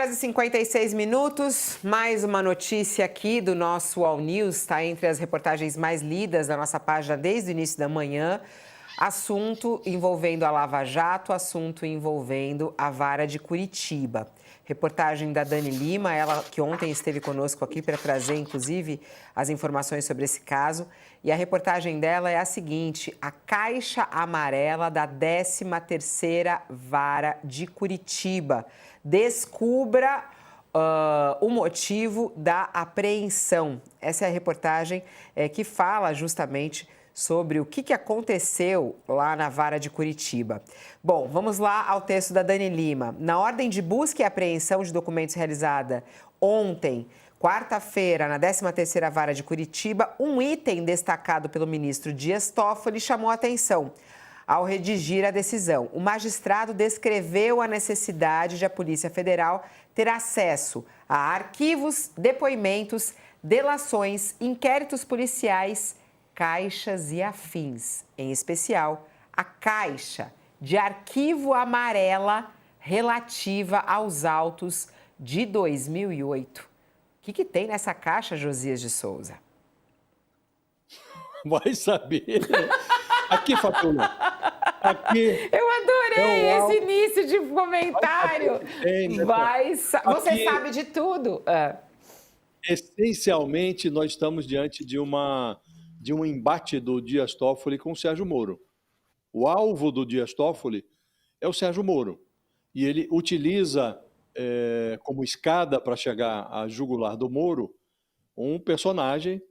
11h56, mais uma notícia aqui do nosso All News, está entre as reportagens mais lidas da nossa página desde o início da manhã. Assunto envolvendo a Lava Jato, assunto envolvendo a Vara de Curitiba. Reportagem da Dani Lima, ela que ontem esteve conosco aqui para trazer, inclusive, as informações sobre esse caso. E a reportagem dela é a seguinte: a caixa amarela da 13ª Vara de Curitiba. Descubra o motivo da apreensão. Essa é a reportagem que fala justamente sobre o que aconteceu lá na Vara de Curitiba. Bom, vamos lá ao texto da Dani Lima. Na ordem de busca e apreensão de documentos realizada ontem, quarta-feira, na 13ª Vara de Curitiba, um item destacado pelo ministro Dias Toffoli chamou a atenção. Ao redigir a decisão, o magistrado descreveu a necessidade de a Polícia Federal ter acesso a arquivos, depoimentos, delações, inquéritos policiais, caixas e afins, em especial a caixa de arquivo amarela relativa aos autos de 2008. O que tem nessa caixa, Josias de Souza? Vai saber. Aqui, Fabiola. Aqui. Eu adorei esse início de comentário. Você sabe de tudo. Essencialmente, nós estamos diante de um embate do Dias Toffoli com o Sérgio Moro. O alvo do Dias Toffoli é o Sérgio Moro. E ele utiliza como escada para chegar à jugular do Moro um personagem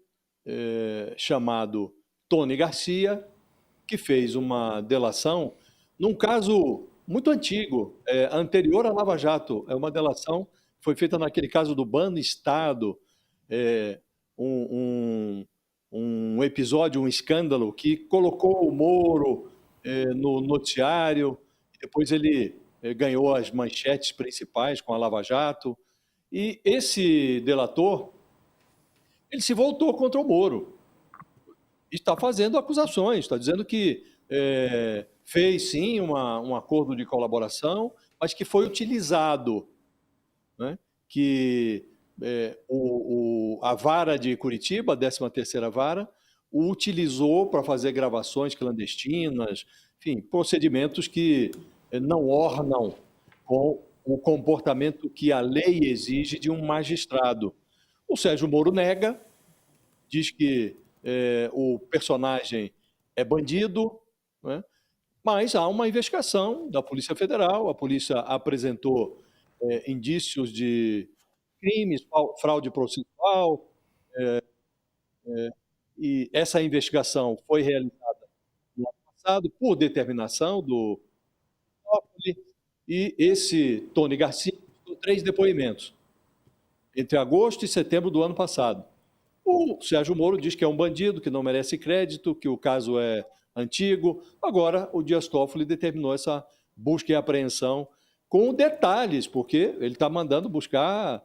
chamado Tony Garcia, que fez uma delação num caso muito antigo, anterior à Lava Jato. É uma delação que foi feita naquele caso do Banestado, um episódio, um escândalo que colocou o Moro no noticiário, depois ele ganhou as manchetes principais com a Lava Jato, e esse delator, ele se voltou contra o Moro, está fazendo acusações, está dizendo que fez sim um acordo de colaboração, mas que foi utilizado, né? Que a Vara de Curitiba, a 13ª Vara, o utilizou para fazer gravações clandestinas, enfim, procedimentos que não ornam com o comportamento que a lei exige de um magistrado. O Sérgio Moro nega, diz que o personagem é bandido, né? Mas há uma investigação da Polícia Federal, a polícia apresentou indícios de crimes, fraude processual, e essa investigação foi realizada no ano passado por determinação do Toffoli, e esse Tony Garcia deu 3 depoimentos, entre agosto e setembro do ano passado. O Sérgio Moro diz que é um bandido, que não merece crédito, que o caso é antigo. Agora, o Dias Toffoli determinou essa busca e apreensão com detalhes, porque ele está mandando buscar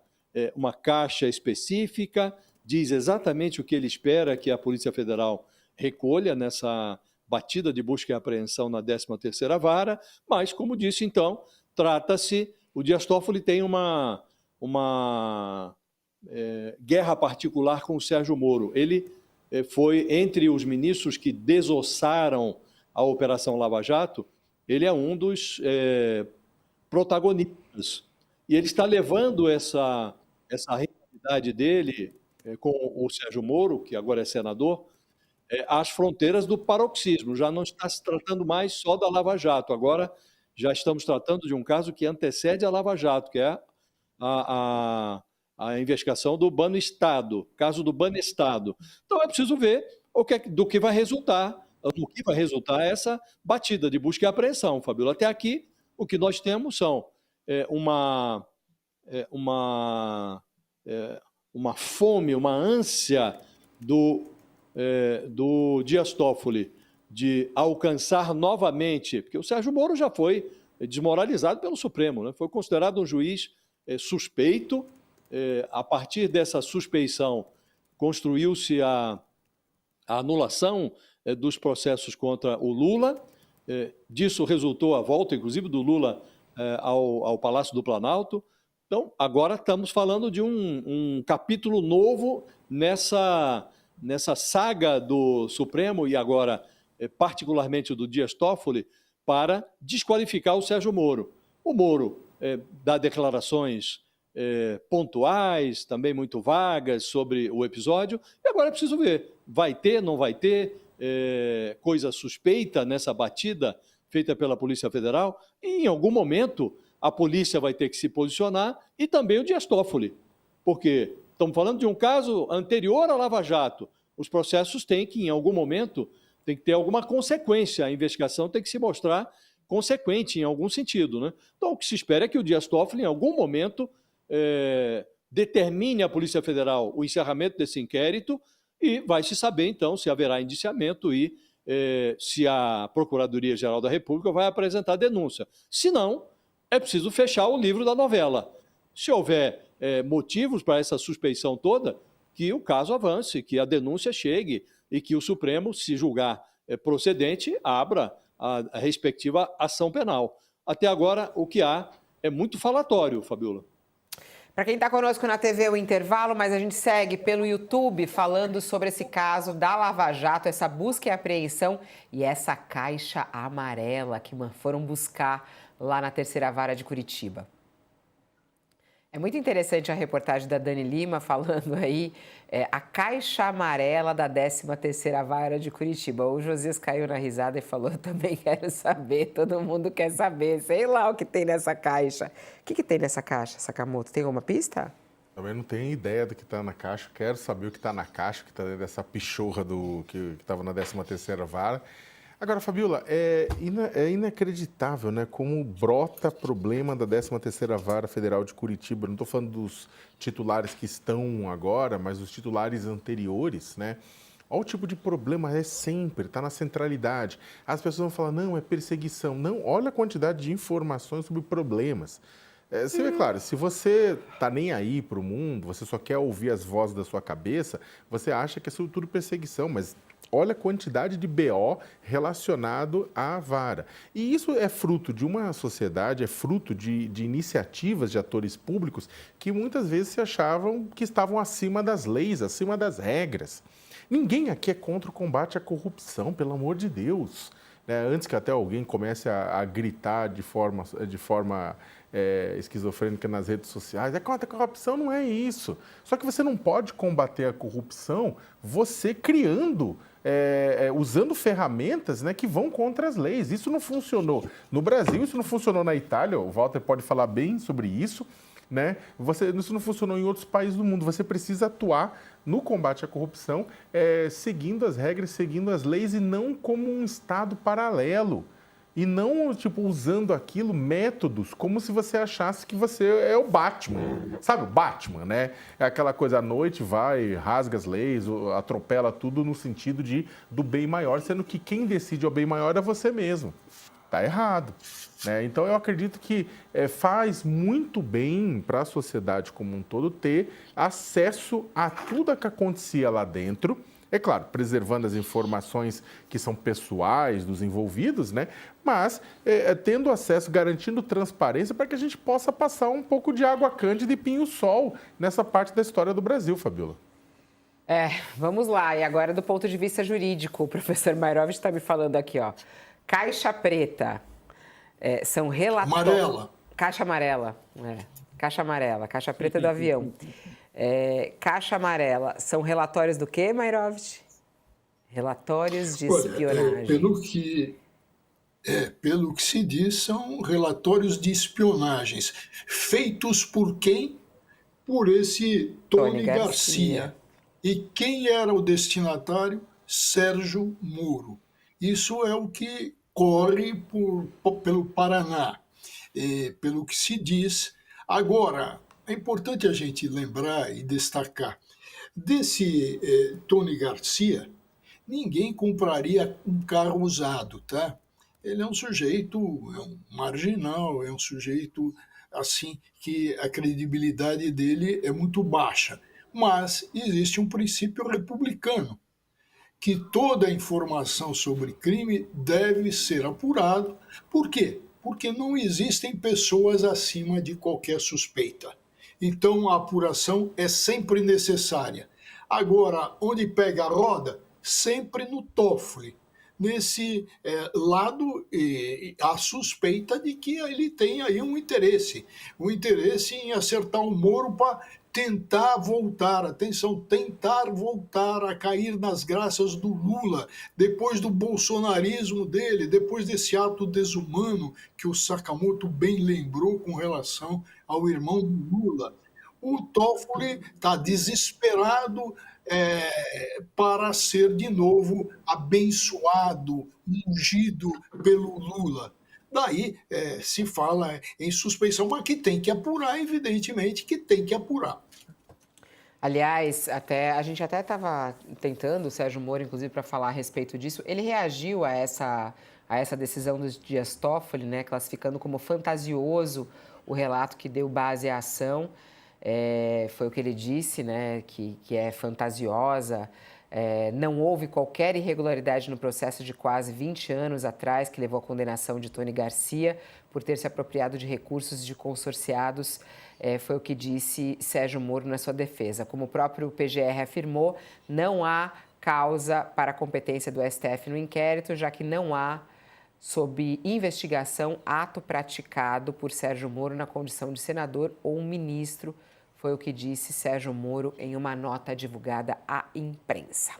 uma caixa específica, diz exatamente o que ele espera que a Polícia Federal recolha nessa batida de busca e apreensão na 13ª Vara, mas, como disse, então, trata-se... O Dias Toffoli tem uma guerra particular com o Sérgio Moro. Ele foi entre os ministros que desossaram a Operação Lava Jato, ele é um dos protagonistas. E ele está levando essa rivalidade dele com o Sérgio Moro, que agora é senador, às fronteiras do paroxismo. Já não está se tratando mais só da Lava Jato, agora já estamos tratando de um caso que antecede a Lava Jato, que é a investigação do Banestado, caso do Banestado. Então é preciso ver do que vai resultar essa batida de busca e apreensão, Fabiola. Até aqui, o que nós temos são uma fome, uma ânsia do Dias Toffoli de alcançar novamente, porque o Sérgio Moro já foi desmoralizado pelo Supremo, né? Foi considerado um juiz suspeito. A partir dessa suspeição, construiu-se a anulação dos processos contra o Lula. Disso resultou a volta, inclusive, do Lula ao Palácio do Planalto. Então, agora estamos falando de um capítulo novo nessa saga do Supremo e agora, particularmente do Dias Toffoli, para desqualificar o Sérgio Moro. O Moro dá declarações pontuais, também muito vagas sobre o episódio, e agora é preciso ver, vai ter, não vai ter, coisa suspeita nessa batida feita pela Polícia Federal, e em algum momento a polícia vai ter que se posicionar e também o Dias Toffoli, porque estamos falando de um caso anterior à Lava Jato. Os processos têm que, em algum momento, tem que ter alguma consequência, a investigação tem que se mostrar consequente em algum sentido, né? Então, o que se espera é que o Dias Toffoli, em algum momento, determine à Polícia Federal o encerramento desse inquérito e vai se saber, então, se haverá indiciamento e se a Procuradoria-Geral da República vai apresentar denúncia. Se não, é preciso fechar o livro da novela. Se houver motivos para essa suspeição toda, que o caso avance, que a denúncia chegue e que o Supremo, se julgar procedente, abra a respectiva ação penal. Até agora, o que há é muito falatório, Fabiola. Para quem está conosco na TV, o intervalo, mas a gente segue pelo YouTube falando sobre esse caso da Lava Jato, essa busca e apreensão e essa caixa amarela que foram buscar lá na Terceira Vara de Curitiba. É muito interessante a reportagem da Dani Lima falando aí a caixa amarela da 13ª Vara de Curitiba. O Josias caiu na risada e falou, eu também quero saber, todo mundo quer saber, sei lá o que tem nessa caixa. O que tem nessa caixa, Sakamoto? Tem alguma pista? Também não tenho ideia do que está na caixa, quero saber o que está na caixa, o que está dentro dessa pichorra que estava na 13ª Vara. Agora, Fabiola, é inacreditável, né, como brota problema da 13ª Vara Federal de Curitiba. Não estou falando dos titulares que estão agora, mas dos titulares anteriores, né? Olha o tipo de problema, é sempre, está na centralidade. As pessoas vão falar, não, é perseguição. Não, olha a quantidade de informações sobre problemas. Você vê, claro, se você tá nem aí para o mundo, você só quer ouvir as vozes da sua cabeça, você acha que é tudo perseguição, mas olha a quantidade de BO relacionado à vara. E isso é fruto de uma sociedade, é fruto de iniciativas de atores públicos que muitas vezes se achavam que estavam acima das leis, acima das regras. Ninguém aqui é contra o combate à corrupção, pelo amor de Deus. Antes que até alguém comece a gritar de forma esquizofrênica nas redes sociais, contra a corrupção, não é isso. Só que você não pode combater a corrupção você criando, usando ferramentas, né, que vão contra as leis. Isso não funcionou no Brasil, isso não funcionou na Itália, o Walter pode falar bem sobre isso, né? Isso não funcionou em outros países do mundo. Você precisa atuar no combate à corrupção, seguindo as regras, seguindo as leis e não como um Estado paralelo. E não, usando aquilo, métodos, como se você achasse que você é o Batman. Sabe o Batman, né? É aquela coisa, à noite vai, rasga as leis, atropela tudo no sentido do bem maior, sendo que quem decide o bem maior é você mesmo. Tá errado. Né? Então, eu acredito que faz muito bem para a sociedade como um todo ter acesso a tudo o que acontecia lá dentro. É claro, preservando as informações que são pessoais dos envolvidos, né? Mas tendo acesso, garantindo transparência para que a gente possa passar um pouco de água cândida e pinho-sol nessa parte da história do Brasil, Fabiola. Vamos lá. E agora, do ponto de vista jurídico, o professor Mairovich está me falando aqui, ó. Caixa preta. São relatórios... Amarela. Caixa amarela. Caixa amarela. Caixa preta do avião. Caixa amarela. São relatórios do quê, Mairovich? Relatórios de espionagem. Pelo que se diz, são relatórios de espionagens. Feitos por quem? Por esse Tony Garcia. E quem era o destinatário? Sérgio Moro. Isso é o que corre pelo Paraná, pelo que se diz. Agora, é importante a gente lembrar e destacar, desse Tony Garcia, ninguém compraria um carro usado, tá? Ele é um sujeito, é um marginal, é um sujeito assim que a credibilidade dele é muito baixa. Mas existe um princípio republicano, que toda informação sobre crime deve ser apurada. Por quê? Porque não existem pessoas acima de qualquer suspeita. Então, a apuração é sempre necessária. Agora, onde pega a roda? Sempre no Toffoli. Nesse lado, há suspeita de que ele tem aí um interesse em acertar o Moro para tentar voltar, atenção, tentar voltar a cair nas graças do Lula, depois do bolsonarismo dele, depois desse ato desumano que o Sakamoto bem lembrou com relação ao irmão do Lula. O Toffoli está desesperado para ser de novo abençoado, ungido pelo Lula. Daí se fala em suspeição, mas que tem que apurar, evidentemente que tem que apurar. Aliás, a gente até estava tentando, o Sérgio Moro, inclusive, para falar a respeito disso. Ele reagiu a essa decisão dos Dias Toffoli, né, classificando como fantasioso o relato que deu base à ação. Foi o que ele disse, né, que é fantasiosa. Não houve qualquer irregularidade no processo de quase 20 anos atrás que levou à condenação de Tony Garcia por ter se apropriado de recursos de consorciados. Foi o que disse Sérgio Moro na sua defesa. Como o próprio PGR afirmou, não há causa para a competência do STF no inquérito, já que não há, sob investigação, ato praticado por Sérgio Moro na condição de senador ou ministro. Foi o que disse Sérgio Moro em uma nota divulgada à imprensa.